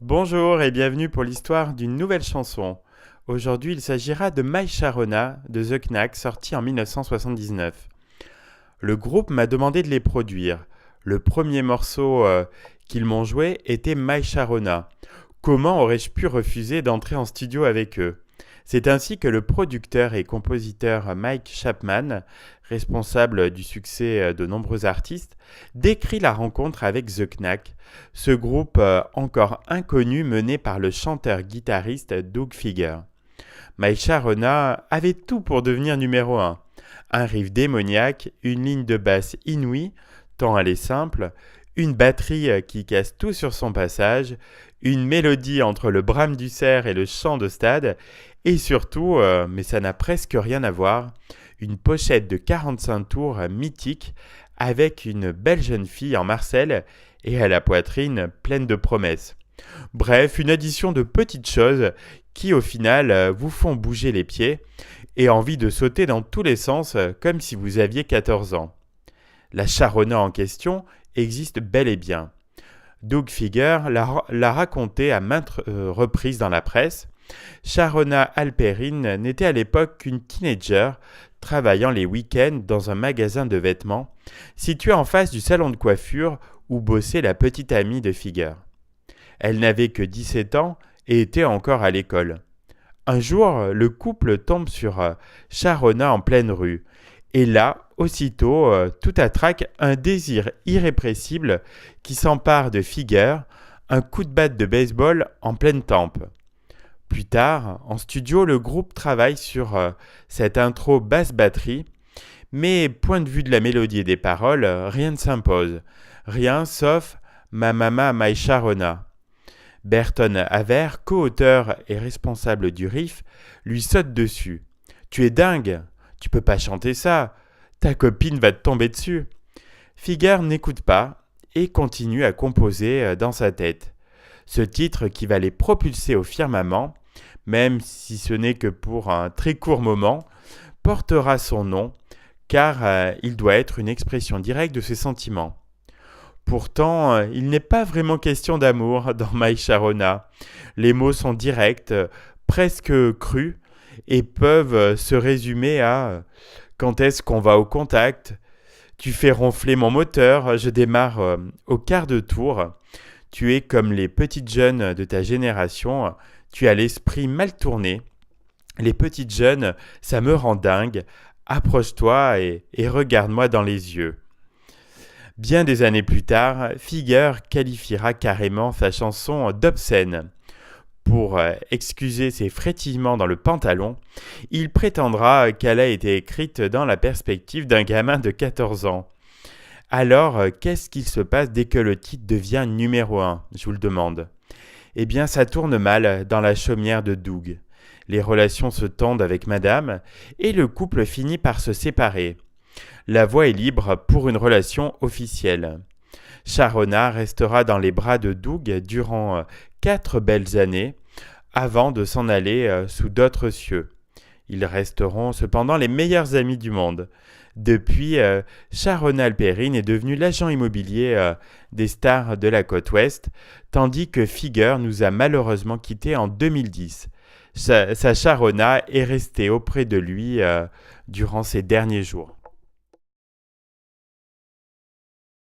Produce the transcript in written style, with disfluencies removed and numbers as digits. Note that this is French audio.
Bonjour et bienvenue pour l'histoire d'une nouvelle chanson. Aujourd'hui, il s'agira de My Sharona de The Knack, sorti en 1979. Le groupe m'a demandé de les produire. Le premier morceau qu'ils m'ont joué était My Sharona. Comment aurais-je pu refuser d'entrer en studio avec eux? C'est ainsi que le producteur et compositeur Mike Chapman, responsable du succès de nombreux artistes, décrit la rencontre avec The Knack, ce groupe encore inconnu mené par le chanteur-guitariste Doug Figger. My Sharona avait tout pour devenir numéro 1. Un riff démoniaque, une ligne de basse inouïe, tant elle est simple, une batterie qui casse tout sur son passage, une mélodie entre le brame du cerf et le chant de stade, et surtout, mais ça n'a presque rien à voir, une pochette de 45 tours mythique avec une belle jeune fille en marcel et à la poitrine pleine de promesses. Bref, une addition de petites choses qui au final vous font bouger les pieds et envie de sauter dans tous les sens comme si vous aviez 14 ans. La Sharona en question existe bel et bien. Doug Figger l'a raconté à maintes reprises dans la presse. Sharona Halperin n'était à l'époque qu'une teenager travaillant les week-ends dans un magasin de vêtements situé en face du salon de coiffure où bossait la petite amie de Figger. Elle n'avait que 17 ans et était encore à l'école. Un jour, le couple tombe sur Sharona en pleine rue. Et là, aussitôt, tout attraque un désir irrépressible qui s'empare de Figger, un coup de batte de baseball en pleine tempe. Plus tard, en studio, le groupe travaille sur cette intro basse batterie, mais point de vue de la mélodie et des paroles, rien ne s'impose. Rien sauf Ma Mama My Sharona. Burton Haver, co-auteur et responsable du riff, lui saute dessus. Tu es dingue, tu peux pas chanter ça, ta copine va te tomber dessus. Figger n'écoute pas et continue à composer dans sa tête. Ce titre qui va les propulser au firmament, même si ce n'est que pour un très court moment, portera son nom car il doit être une expression directe de ses sentiments. Pourtant, il n'est pas vraiment question d'amour dans My Sharona. Les mots sont directs, presque crus, et peuvent se résumer à quand est-ce qu'on va au contact? Tu fais ronfler mon moteur, je démarre au quart de tour. Tu es comme les petites jeunes de ta génération, tu as l'esprit mal tourné. Les petites jeunes, ça me rend dingue. Approche-toi et regarde-moi dans les yeux. Bien des années plus tard, Figger qualifiera carrément sa chanson d'obscène. Pour excuser ses frétillements dans le pantalon, il prétendra qu'elle a été écrite dans la perspective d'un gamin de 14 ans. Alors, qu'est-ce qu'il se passe dès que le titre devient numéro 1, je vous le demande? Eh bien, ça tourne mal dans la chaumière de Doug. Les relations se tendent avec Madame et le couple finit par se séparer. La voie est libre pour une relation officielle. Sharona restera dans les bras de Doug durant 4 belles années avant de s'en aller sous d'autres cieux. Ils resteront cependant les meilleurs amis du monde. Depuis, Sharona Halperin est devenue l'agent immobilier des stars de la côte ouest, tandis que Figger nous a malheureusement quittés en 2010. Sa Sharona est restée auprès de lui durant ses derniers jours.